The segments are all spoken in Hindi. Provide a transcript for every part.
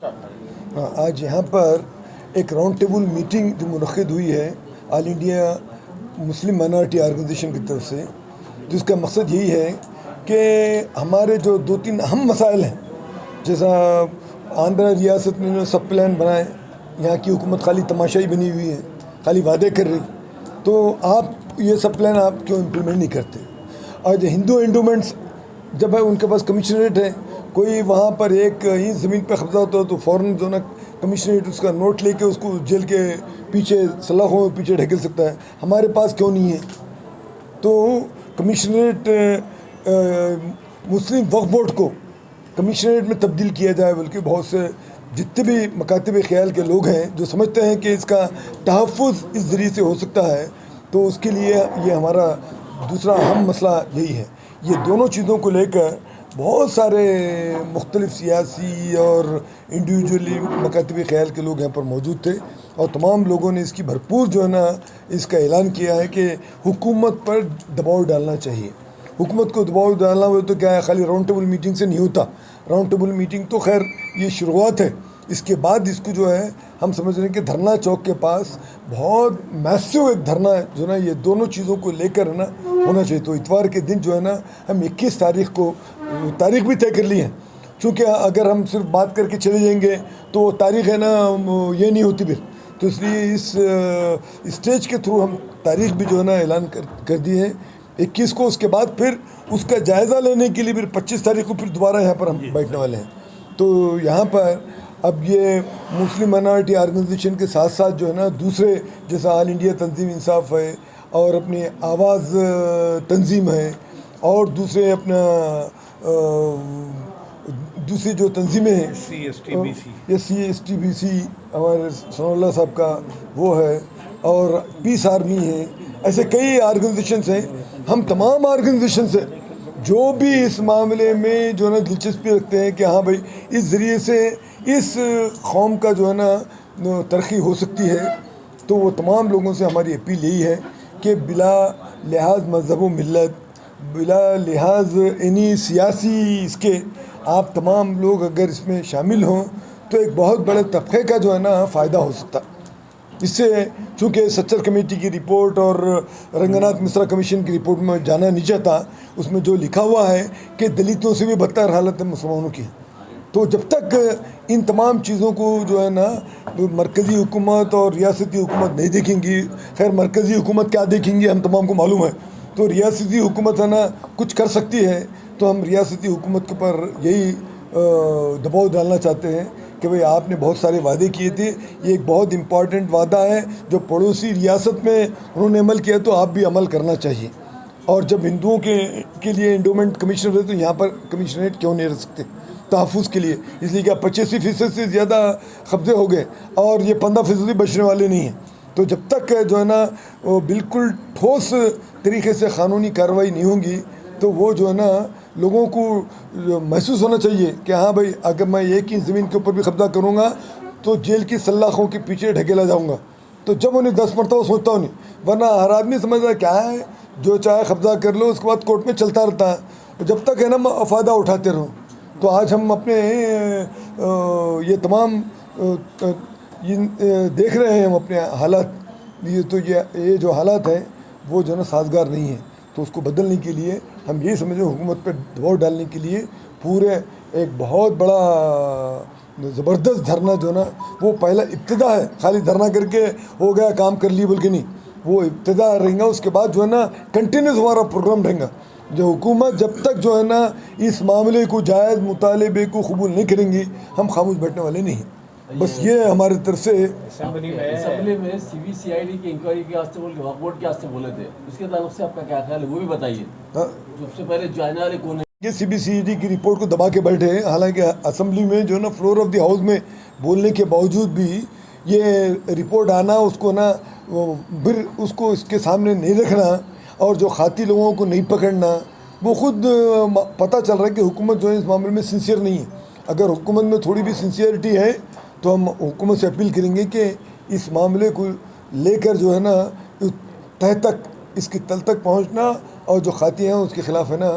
आज यहाँ पर एक राउंड टेबल मीटिंग जो मुनक़िद हुई है all India Muslim minority organisation की तरफ से, जिसका मकसद यही है कि हमारे जो 2-3 अहम मसाइल हैं, जैसा आंध्र रियासत ने जो सब प्लान बनाए, यहाँ की हुकूमत खाली तमाशाई बनी हुई है, खाली वादे कर रही, तो आप ये सब प्लान आप क्यों इम्प्लीमेंट नहीं करते। और जो हिंदू एंडोमेंट्स जब है उनके पास कमिश्नरेट है, कोई वहाँ पर एक ही ज़मीन पर कब्जा होता है तो फ़ौरन जो ना कमिश्नरेट उसका नोट लेके उसको जेल के पीछे सलाखों के पीछे ढकेल सकता है। हमारे पास क्यों नहीं है? तो कमिश्नरेट मुस्लिम वक्फ बोर्ड को कमिश्नरेट में तब्दील किया जाए, बल्कि बहुत से जितने भी मकातब ख्याल के लोग हैं जो समझते हैं कि इसका तहफ़्फ़ुज़ इस ज़रिए से हो सकता है, तो उसके लिए ये हमारा दूसरा अहम मसला यही है। ये दोनों चीज़ों को लेकर बहुत सारे मुख्तलिफ़ सियासी और इंडिविजुअली मकातब ख्याल के लोग यहाँ पर मौजूद थे और तमाम लोगों ने इसकी भरपूर जो है ना इसका ऐलान किया है कि हुकूमत पर दबाव डालना चाहिए। हुकूमत को दबाव डालना हो तो क्या है, खाली राउंड टेबल मीटिंग से नहीं होता। राउंड टेबल मीटिंग तो खैर ये शुरुआत है, इसके बाद इसको जो है हम समझ रहे हैं कि धरना चौक के पास बहुत मैसिव एक धरना जो ना ये दोनों चीज़ों को लेकर है ना होना चाहिए। तो इतवार के दिन जो है ना हम 21 तारीख को तारीख भी तय कर ली है, क्योंकि अगर हम सिर्फ बात करके चले जाएंगे तो तारीख है ना ये नहीं होती फिर, तो इसलिए इस स्टेज के थ्रू हम तारीख भी जो है ना ऐलान कर दिए हैं 21 को। उसके बाद फिर उसका जायज़ा लेने के लिए फिर 25 तारीख को फिर दोबारा यहाँ पर हम बैठने वाले हैं। तो यहाँ पर अब ये मुस्लिम माइनॉरिटी ऑर्गेनाइजेशन के साथ साथ जो है ना दूसरे जैसा ऑल इंडिया तंजीम इंसाफ है और अपनी आवाज़ तंजीम है और दूसरे अपना दूसरी जो तंजीमें हैं SC/ST/BC हमारे सनाउल्लाह साहब का वो है और पीस आर्मी है, ऐसे कई ऑर्गेनाइजेशंस हैं। हम तमाम ऑर्गेनाइजेशन से जो भी इस मामले में जो है ना दिलचस्पी रखते हैं कि हाँ भाई इस ज़रिए से इस कौम का जो है ना तरक्की हो सकती है, तो वो तमाम लोगों से हमारी अपील यही है कि बिला लिहाज मज़हब व मिल्लत, बिला लिहाज यानी सियासी इसके आप तमाम लोग अगर इसमें शामिल हों तो एक बहुत बड़े तबके का जो है ना फ़ायदा हो सकता। इससे चूँकि सच्चर कमेटी की रिपोर्ट और रंगनाथ मिश्रा कमीशन की रिपोर्ट में जाना नहीं चाहता, उसमें जो लिखा हुआ है कि दलितों से भी बदतर हालत मुसलमानों की है। तो जब तक इन तमाम चीज़ों को जो है ना मरकज़ी हुकूमत और रियासती हुकूमत नहीं देखेंगी, खैर मरकज़ी हुकूमत क्या देखेंगी हम तमाम को मालूम है, तो रियासती हुकूमत है ना कुछ कर सकती है, तो हम रियासती हुकूमत के ऊपर यही दबाव डालना चाहते हैं कि भाई आपने बहुत सारे वादे किए थे, ये एक बहुत इम्पॉर्टेंट वादा है जो पड़ोसी रियासत में उन्होंने अमल किया, तो आप भी अमल करना चाहिए। और जब हिंदुओं के लिए एंडोमेंट कमिश्नर है तो यहाँ पर कमिश्नरेट क्यों नहीं रह सकते तहफ़्फ़ुज़ के लिए, इसलिए क्या 85% से ज़्यादा कब्ज़े हो गए और ये 15% बचने वाले नहीं हैं। तो जब तक जो है ना वो बिल्कुल ठोस तरीके से क़ानूनी कार्रवाई नहीं होगी तो वो जो है ना लोगों को महसूस होना चाहिए कि हाँ भाई अगर मैं एक ही ज़मीन के ऊपर भी कब्ज़ा करूँगा तो जेल की सलाखों के पीछे ढकेला जाऊँगा। तो जब उन्हें 10 मरतबा सोचता हूँ नहीं, वरना हर आदमी समझता क्या है जो चाहे कब्ज़ा कर लो उसके बाद कोर्ट में चलता रहता है जब तक है ना फ़ायदा उठाते रहो। तो आज हम अपने ये तमाम देख रहे हैं हम अपने हालात, ये जो हालात हैं वो जो है ना साजगार नहीं है, तो उसको बदलने के लिए हम यही समझें हुकूमत पर दबाव डालने के लिए पूरे एक बहुत बड़ा ज़बरदस्त धरना जो ना वो पहला इब्तिदा है, खाली धरना करके हो गया काम कर लिए बल्कि नहीं, वो इब्तिदा रहेगा। उसके बाद जो है ना कंटिन्यूस हमारा प्रोग्राम रहेगा। जो हुकूमत जब तक जो है ना इस मामले को जायज़ मुतालबे को कबूल नहीं करेंगी हम खामोश बैठने वाले नहीं हैं। बस ये हमारी तरफ से असेंबली में CBCID की इंक्वायरी के वास्ते बोल के वक्फ बोर्ड के वास्ते बोले थे, उसके ताल्लुक से आपका क्या ख्याल है वो भी बताइए। सबसे पहले जाने वाले कौन है? ये CBCID की रिपोर्ट को दबा के बैठे हैं, हालांकि असेंबली में जो ना फ्लोर ऑफ द हाउस में बोलने के बावजूद भी ये रिपोर्ट आना उसको ना फिर उसको इसके सामने नहीं रखना और जो खाती लोगों को नहीं पकड़ना, वो ख़ुद पता चल रहा है कि हुकूमत जो है इस मामले में सिंसियर नहीं है। अगर हुकूमत में थोड़ी भी सिंसियरिटी है तो हम हुकूमत से अपील करेंगे कि इस मामले को लेकर जो है ना तह तक इसकी तल तक पहुंचना और जो खाती हैं उसके ख़िलाफ़ है ना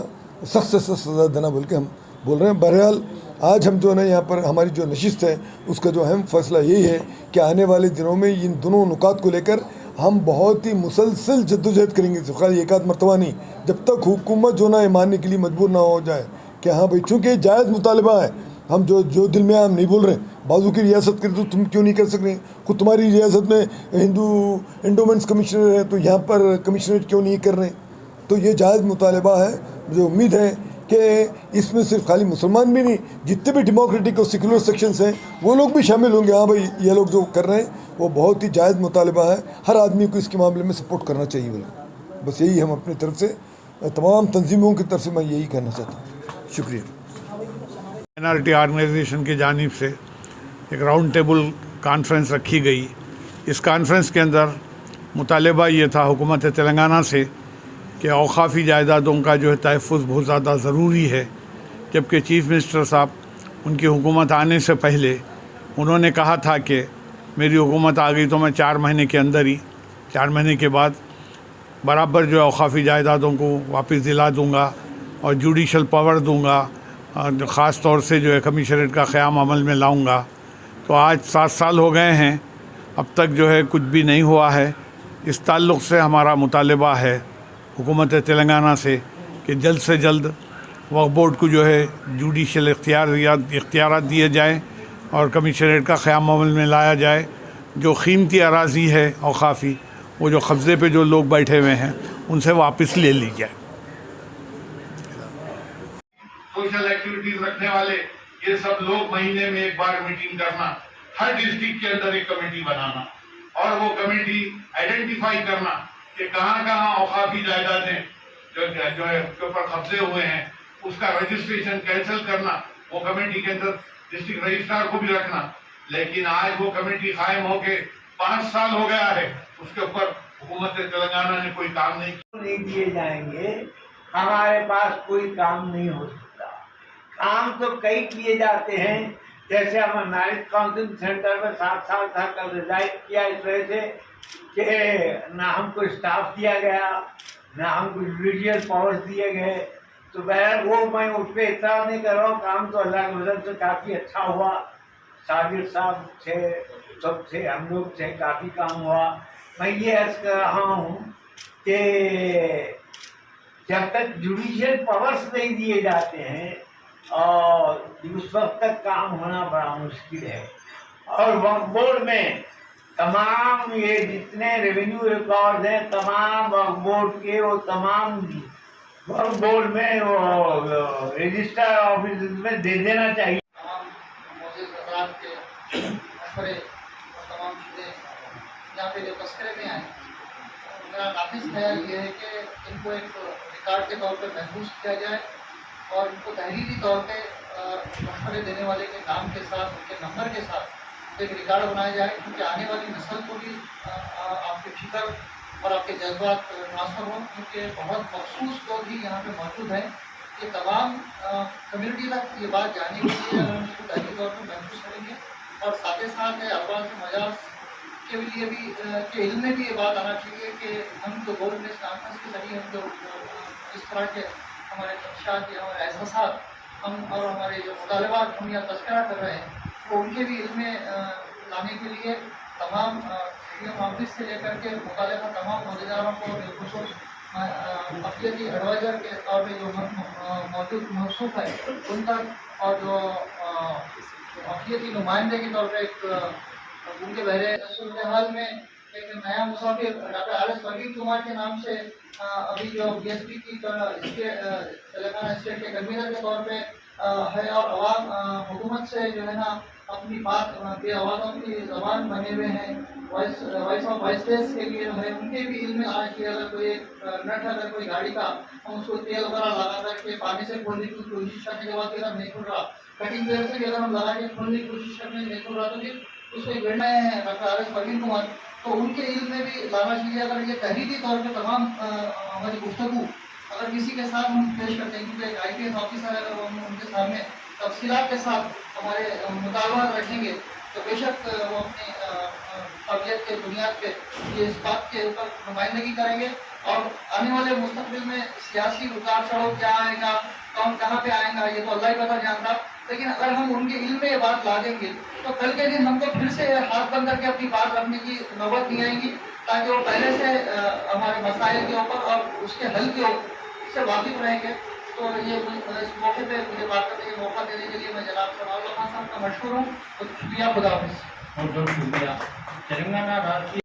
सख्त से सख्त सज़ा देना बोल के हम बोल रहे हैं। बहरहाल आज हम जो है ना यहाँ पर हमारी जो नशिस्त है उसका जो अहम फैसला यही है कि आने वाले दिनों में इन दोनों नुकात को लेकर हम बहुत ही मुसलसल जद्दोजहद करेंगे, खाली एक आध मरतबा नहीं, जब तक हुकूमत जो ना ये मानने के लिए मजबूर ना हो जाए कि हाँ भाई चूँकि जायज़ मुतालबा है, हम जो दिल में हम नहीं बोल रहे। बाजू की रियासत कर तो तुम क्यों नहीं कर सक रहे? खुद तुम्हारी रियासत में हिंदू एंडोमेंट्स कमिश्नर है तो यहाँ पर कमिश्नरेट क्यों नहीं कर रहे? तो ये जायज़ मुतालबा है। मुझे उम्मीद है कि इसमें सिर्फ खाली मुसलमान भी नहीं, जितने भी डेमोक्रेटिक और सेकुलर सेक्शंस हैं वो लोग भी शामिल होंगे। हाँ भाई ये लोग जो कर रहे हैं वो बहुत ही जायज़ मुतालबा है, हर आदमी को इसके मामले में सपोर्ट करना चाहिए। बोले बस यही हम अपनी तरफ से तमाम तंजीमों की तरफ से मैं यही कहना चाहता हूँ। शुक्रिया। माइनॉरिटी ऑर्गेनाइजेशन की जानिब से एक राउंड टेबल कॉन्फ्रेंस रखी गई। इस कॉन्फ्रेंस के अंदर मुतालबा ये था हुकूमत तेलंगाना से कि औक़ाफ़ी जायदादों का जो है तहफ़्फ़ुज़ बहुत ज़्यादा ज़रूरी है, जबकि चीफ़ मिनिस्टर साहब उनकी हुकूमत आने से पहले उन्होंने कहा था कि मेरी हुकूमत आ गई तो मैं 4 महीने के अंदर ही 4 महीने के बाद बराबर जो है औक़ाफ़ी जायदादों को वापस दिला दूँगा और जुडिशल पावर दूँगा, ख़ास तौर से जो है कमिश्नरेट का क़याम अमल में लाऊँगा। तो आज 7 साल हो गए हैं, अब तक जो है कुछ भी नहीं हुआ है। इस ताल्लुक़ से हमारा मुतालबा है हुकूमत तेलंगाना से कि जल्द से जल्द वक्फ़ बोर्ड को जो है जुडिशल इख्तियारात दिए जाएँ और कमिश्नरेट का क़याम अमल में लाया जाए। जो कीमती अराज़ी है औक़ाफ़ी, वो जो कब्ज़े पे जो लोग बैठे हुए हैं उनसे वापस ले ली जाए। सोशल एक्टिविटीज रखने वाले ये सब लोग महीने में एक बार मीटिंग करना, हर डिस्ट्रिक्ट के अंदर एक कमेटी बनाना और वो कमेटी आइडेंटिफाई करना कि कहाँ औक़ाफ़ी जायदादें जो है उसके ऊपर कब्जे हुए हैं उसका रजिस्ट्रेशन कैंसिल करना, वो कमेटी के अंदर डिस्ट्रिक्ट रजिस्ट्रार को भी रखना। लेकिन आज वो कमेटी कायम होके 5 साल हो गया है, उसके ऊपर हुकूमत तेलंगाना ने कोई काम नहीं दिए जाएंगे। हमारे पास कोई काम नहीं हो सकता। काम तो कई किए जाते हैं, जैसे हम मैरिज काउंसिलिंग सेंटर में 7 साल था, कल रिजाइन किया इस वजह से कि ना हमको स्टाफ दिया गया, ना हमको जुडिशियल पावर्स दिए गए। तो बहर वो मैं उस पर इतना नहीं कर रहा हूँ, काम तो अल्लाह की मदद से काफ़ी अच्छा हुआ। साबिर साहब थे, सब थे, हम लोग थे, काफ़ी काम हुआ। मैं ये अर्ज कर रहा हूँ कि जब तक जुडिशियल पावर्स नहीं दिए जाते हैं और उस वक्त तक काम होना बड़ा मुश्किल है। और वक्फ बोर्ड में तमाम ये जितने रेवेन्यू रिकॉर्ड हैं तमाम वक्फ बोर्ड के, वो तमाम वक्फ बोर्ड में वो रजिस्टर ऑफिस में दे देना चाहिए। तमाम चीज़ें यहाँ पे जो तस्करे में आए, मेरा नाफिज ख्याल ये है कि इनको एक रिकॉर्ड के तौर पर महफूज किया जाए और इनको तहरीरी तौर पे मशवरे देने वाले के नाम के साथ, उनके नंबर के साथ एक रिकॉर्ड बनाया जाए, क्योंकि आने वाली नस्ल को भी आपके फिक्र और आपके जज्बात ट्रांसफ़र हो। क्योंकि बहुत मखसूस लोग ही यहाँ पे मौजूद हैं कि तमाम कम्युनिटी तक ये बात जाने के लिए अगर हम इसको तहरीरी तौर पर महफूज करेंगे और साथ ही साथ अखबार के मजाज के लिए भी के इल्म में भी ये बात आना चाहिए कि हम जो गवर्नमेंट प्रेस कॉन्फ्रेंस के जरिए हम जो इस तरह के हमारे खदशात या हमारे एहसास हम और हमारे जो मुतालबात हम यहाँ तस्करा कर रहे हैं, तो उनके भी इल्म में लाने के लिए तमाम ऑफिस से लेकर के मुतालिका तमाम मौजूदारों को बिलखुसूस अफियती एडवाइज़र के तौर पर जो मौजूद मौसूफ है उन तक, और जो अफियती नुमाइंदे के तौर पर एक उनके बहरे सूरत हाल में एक नया मुसाफिर doctor R S Parveen Kumar के नाम से अभी जो BSP की तेलंगाना स्टेट के कन्वीनर के तौर पे है और अवाम हुकूमत से जो है ना अपनी बात के आवाज़ों की ज़बान बने हुए हैं। वॉइस ऑफ वॉइसलेस के लिए है, उनके भी इल्म में आना चाहिए। अगर कोई नट अगर कोई गाड़ी का हम उसको तेल वगैरह लगा करके पानी से खोलने की कोशिश करने के बाद अगर नहीं खुल रहा, कटिंग वेयर से भी अगर हम लगा के खोलने की कोशिश करने नहीं खुल रहा, तो फिर उसको गिरना है doctor R S Parveen Kumar, तो उनके इल्म में भी लाना चाहिए। अगर ये तहरीरी तौर पर तमाम हमारी गुफ्तगू अगर किसी के साथ हम पेश करते हैं, क्योंकि एक IPS ऑफिसर अगर हम उनके सामने तफसीलात के साथ हमारे मुतालबात रखेंगे तो बेशक वो अपनी काबिलियत के बुनियाद पे ये इस बात के ऊपर नुमाइंदगी करेंगे। और आने वाले मुस्तकबिल में सियासी उतार चढ़ाव क्या आएगा, कौन कहाँ पे आएगा ये तो अल्लाह ही पता जानता, लेकिन अगर हम उनके इल्म में ये बात ला देंगे तो कल के दिन हमको फिर से हाथ बंद करके अपनी बात रखने की नौबत नहीं आएगी, ताकि वो पहले से हमारे मसाइल के ऊपर और उसके हल के ऊपर से वाकिफ रहेंगे। तो ये इस मौके पे मुझे बात करने का मौका देने के लिए मैं जनाब सनाउल्लाह खान साहब का मशहूर हूँ। तो शुक्रिया, खुदा हाफिज़। बहुत बहुत शुक्रिया। तेलंगाना राज्य